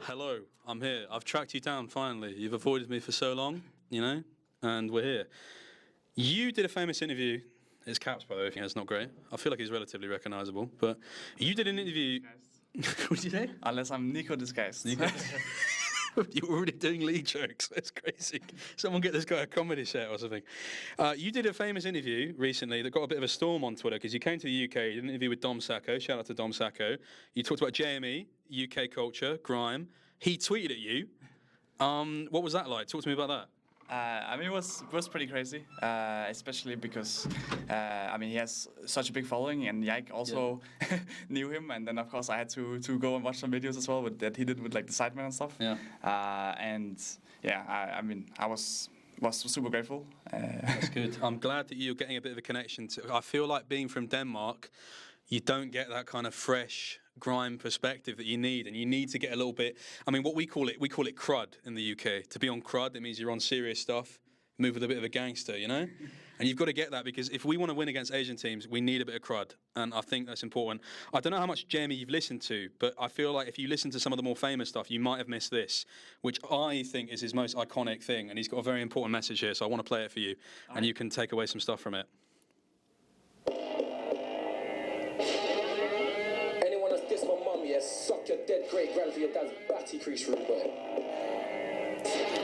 Hello, I'm here. I've tracked you down finally. You've avoided me for so long, you know, and we're here. You did a famous interview. His caps, by the way, it's not great. I feel like he's relatively recognisable, but you did an interview. What did you say? Unless I'm Nico disguised. You're already doing lead jokes. That's crazy. Someone get this guy a comedy set or something. You did a famous interview recently that got a bit of a storm on Twitter because you came to the UK. You did an interview with Dom Sacco. Shout out to Dom Sacco. You talked about JME, UK culture, grime. He tweeted at you. What was that like? Talk to me about that. I mean, it was pretty crazy, especially because he has such a big following, and Yike also knew him, and then of course I had to go and watch some videos as well that he did with like the Sidemen and stuff. Yeah. I was super grateful. That's good. I'm glad that you're getting a bit of a connection to. I feel like being from Denmark, you don't get that kind of fresh grime perspective that you need, and you need to get a little bit. I mean, what we call it crud in the UK. To be on crud, it means you're on serious stuff. Move with a bit of a gangster, you know. And you've got to get that because if we want to win against Asian teams, we need a bit of crud, and I think that's important. I don't know how much Jamie you've listened to, but I feel like if you listen to some of the more famous stuff, you might have missed this, which I think is his most iconic thing, and he's got a very important message here. So I want to play it for you, and you can take away some stuff from it. Suck your dead great grand for your dad's batty crease room, boy.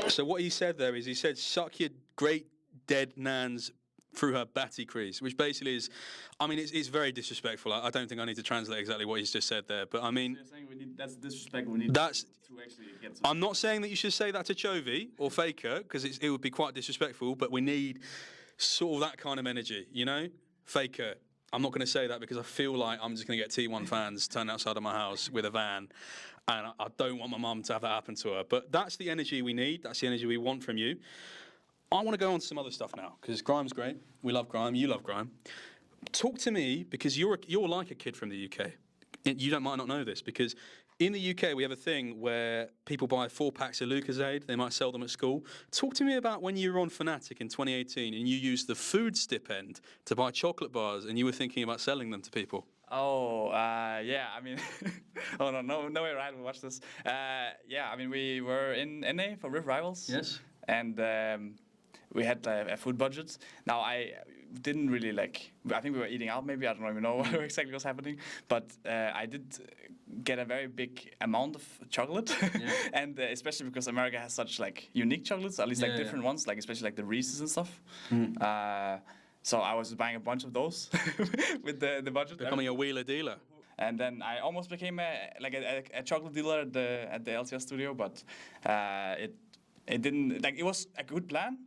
So what he said there is he said, suck your great dead nan's through her batty crease, which basically is, I mean, it's very disrespectful. I don't think I need to translate exactly what he's just said there, but I mean... So you're saying that's disrespect we need to actually get to... I'm not saying that you should say that to Chovy or Faker, because it would be quite disrespectful, but we need sort of that kind of energy, you know? Faker. I'm not going to say that because I feel like I'm just going to get T1 fans turned outside of my house with a van, and I don't want my mum to have that happen to her. But that's the energy we need. That's the energy we want from you. I want to go on to some other stuff now because grime's great. We love grime. You love grime. Talk to me because you're like a kid from the UK. You might not know this because in the UK we have a thing where people buy 4 packs of Lucozade. They might sell them at school. Talk to me about when you were on Fnatic in 2018 and you used the food stipend to buy chocolate bars and you were thinking about selling them to people. Oh, yeah, I mean, oh no way Ryan will watch this. Yeah, I mean, we were in NA for Rift Rivals. Yes. And we had a food budget. Now, I didn't really I think we were eating out maybe, I don't even know what exactly was happening. But I did get a very big amount of chocolate. Yeah. And especially because America has such unique chocolates, at least different ones, especially the Reese's and stuff. So I was buying a bunch of those with the budget. Becoming a wheeler dealer. And then I almost became a chocolate dealer at the LTS studio, but it didn't. It was a good plan,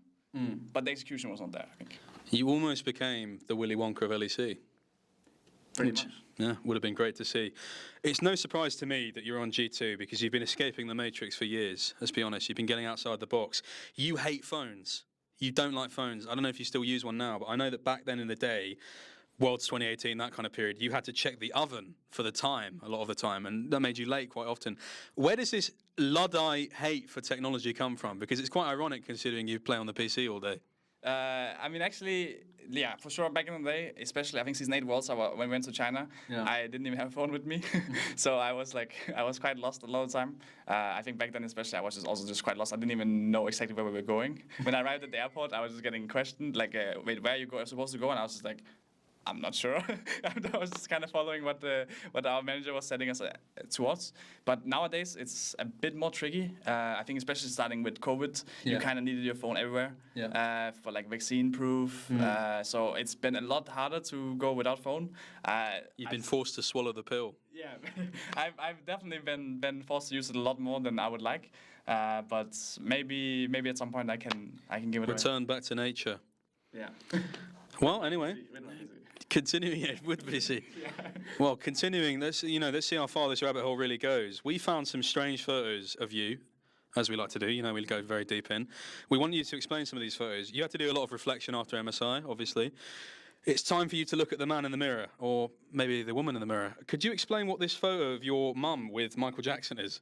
but the execution was not there, I think. You almost became the Willy Wonka of LEC. Pretty much. Yeah, would have been great to see. It's no surprise to me that you're on G2 because you've been escaping the Matrix for years. Let's be honest, you've been getting outside the box. You hate phones. You don't like phones. I don't know if you still use one now, but I know that back then in the day, Worlds 2018, that kind of period, you had to check the oven for the time, a lot of the time, and that made you late quite often. Where does this Luddite hate for technology come from? Because it's quite ironic considering you play on the PC all day. I mean, actually, yeah, for sure. Back in the day, especially I think season 8 Worlds, when we went to China, I didn't even have a phone with me, so I was quite lost a lot of the time. I think back then, especially, I was just quite lost. I didn't even know exactly where we were going. When I arrived at the airport, I was just getting questioned, wait, where are you supposed to go? And I was just like, I'm not sure. I was just kind of following what our manager was setting us towards. But nowadays, it's a bit more tricky. I think especially starting with COVID, you kind of needed your phone everywhere for vaccine proof. So it's been a lot harder to go without phone. You've been forced to swallow the pill. Yeah, I've definitely been forced to use it a lot more than I would like. But maybe at some point I can give it Return back to nature. Yeah. Well, anyway. Continuing it would be busy. Well, continuing, let's see how far this rabbit hole really goes. We found some strange photos of you, as we like to do. We'll go very deep in. We want you to explain some of these photos. You had to do a lot of reflection after MSI, obviously. It's time for you to look at the man in the mirror, or maybe the woman in the mirror. Could you explain what this photo of your mum with Michael Jackson is?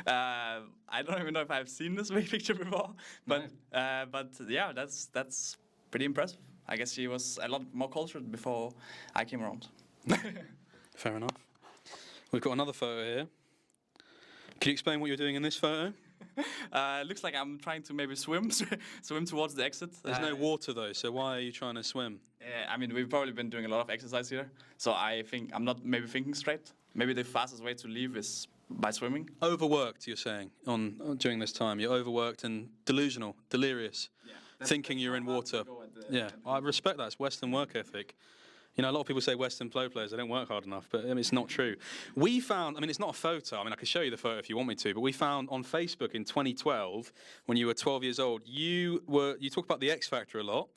I don't even know if I've seen this picture before, but yeah, that's pretty impressive. I guess she was a lot more cultured before I came around. Fair enough. We've got another photo here. Can you explain what you're doing in this photo? Looks like I'm trying to maybe swim towards the exit. There's no water though, so why are you trying to swim? I mean, we've probably been doing a lot of exercise here, so I think I'm not maybe thinking straight. Maybe the fastest way to leave is by swimming. Overworked, you're saying, during this time. You're overworked and delusional, delirious, thinking you're in water. Yeah, I respect that. It's Western work ethic. You know, a lot of people say Western pro players, they don't work hard enough, but I mean, it's not true. We found, I mean, it's not a photo. I mean, I can show you the photo if you want me to, but we found on Facebook in 2012, when you were 12 years old, you talk about the X Factor a lot,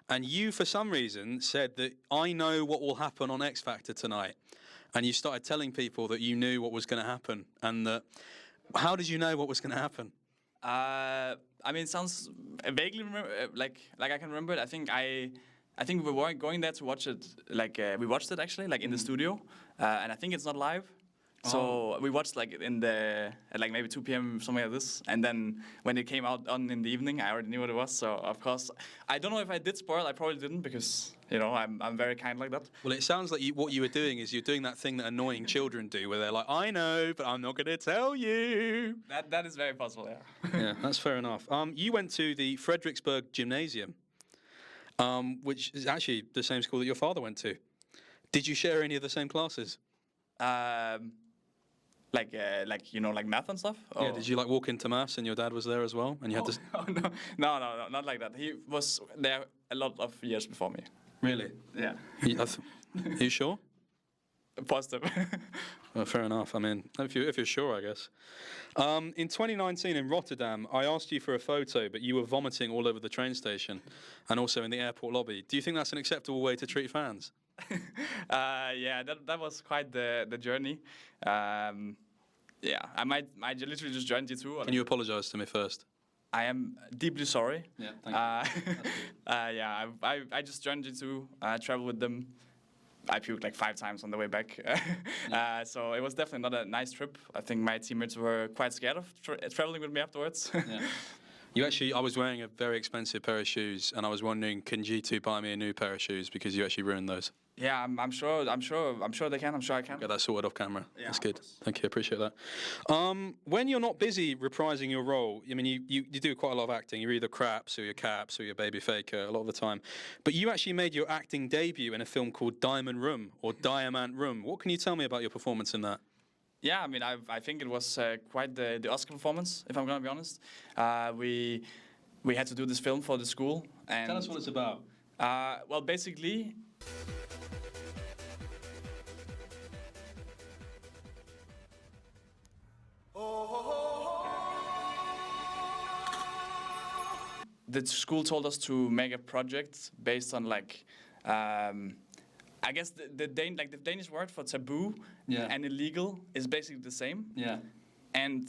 and you, for some reason, said that I know what will happen on X Factor tonight. And you started telling people that you knew what was going to happen. And that, how did you know what was going to happen? I mean, it sounds vaguely like I can remember it. I think we were going there to watch it. Like we watched it actually, like in the studio, and I think it's not live. So we watched like at like maybe 2 p.m. something like this, and then when it came out on in the evening, I already knew what it was. So of course, I don't know if I did spoil. I probably didn't because you know I'm very kind like that. Well, it sounds like what you were doing is you're doing that thing that annoying children do, where they're like, "I know, but I'm not going to tell you." That is very possible. Yeah. Yeah, that's fair enough. You went to the Frederiksberg Gymnasium, which is actually the same school that your father went to. Did you share any of the same classes? Like you know, like math and stuff. Yeah. Did you like walk into maths and your dad was there as well, and you had to? No, not like that. He was there a lot of years before me. Really? Yeah. Are you sure? Positive. Well, fair enough. I mean, if you're sure, I guess. In 2019 in Rotterdam, I asked you for a photo, but you were vomiting all over the train station, and also in the airport lobby. Do you think that's an acceptable way to treat fans? Yeah, that was quite the journey. Yeah, I might literally just join G2. Can you apologise to me first? I am deeply sorry. Yeah, thank you. Yeah, I just joined G2. I traveled with them. I puked like 5 times on the way back. So it was definitely not a nice trip. I think my teammates were quite scared of traveling with me afterwards. Yeah. I was wearing a very expensive pair of shoes, and I was wondering, can G2 buy me a new pair of shoes because you actually ruined those? Yeah, I'm sure they can. I'm sure I can. Get that sorted off camera. Yeah, that's good. Thank you. Appreciate that. When you're not busy reprising your role, I mean, you do quite a lot of acting. You're either Craps or you're Caps or you're Baby Faker a lot of the time. But you actually made your acting debut in a film called Diamond Room or Diamant Room. What can you tell me about your performance in that? Yeah, I mean, I think it was quite the Oscar performance, if I'm going to be honest. We had to do this film for the school. And tell us what it's about. Well, basically... The school told us to make a project based on like... I guess the Danish word for taboo and illegal is basically the same. Yeah. And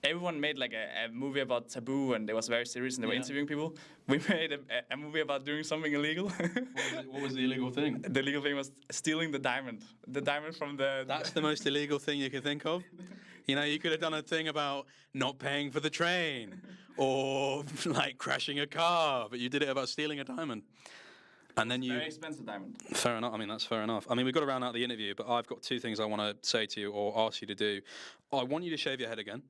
everyone made like a movie about taboo, and they was very serious, and they were interviewing people. We made a movie about doing something illegal. What was the illegal thing? The illegal thing was stealing the diamond from the... That's the most illegal thing you can think of? You know, you could have done a thing about not paying for the train or like crashing a car, but you did it about stealing a diamond. And then very expensive diamond. Fair enough. I mean, that's fair enough. I mean, we've got to round out the interview, but I've got 2 things I want to say to you or ask you to do. I want you to shave your head again.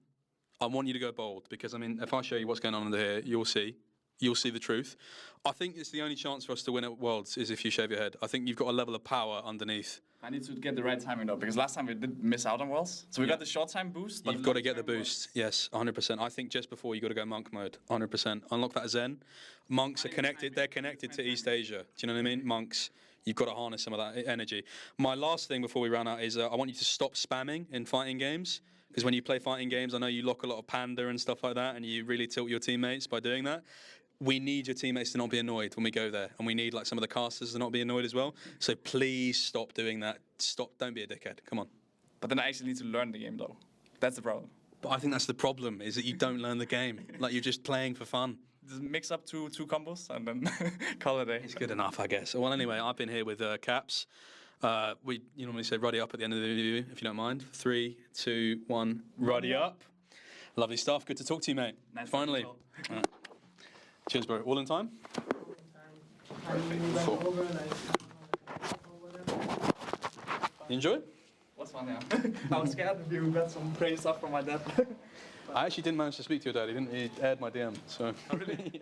I want you to go bald because, I mean, if I show you what's going on under here, you'll see. You'll see the truth. I think it's the only chance for us to win at Worlds is if you shave your head. I think you've got a level of power underneath. I need to get the right timing though, because last time we did miss out on Worlds. So we got the short time boost. You've got to get the boost. Yes, 100%. I think just before you got to go monk mode. 100%. Unlock that Zen. Monks are connected. They're connected to East Asia. Do you know what I mean? Monks. You've got to harness some of that energy. My last thing before we run out is I want you to stop spamming in fighting games. Because when you play fighting games, I know you lock a lot of panda and stuff like that, and you really tilt your teammates by doing that. We need your teammates to not be annoyed when we go there, and we need like some of the casters to not be annoyed as well. So please stop doing that. Stop. Don't be a dickhead. Come on. But then I actually need to learn the game though. That's the problem. But I think that's the problem, is that you don't learn the game. Like you're just playing for fun. Just mix up two combos and then call it a day. It's good enough, I guess. Well, anyway, I've been here with Caps. You normally say Ruddy up at the end of the interview, if you don't mind. 3, 2, 1, Ruddy up. Lovely stuff. Good to talk to you, mate. Nice. Finally. Right. Cheers, bro. All in time? You enjoy? Was fun, yeah. I was scared if you got some crazy stuff from my dad. I actually didn't manage to speak to your dad. He aired my DM. So. Oh, really?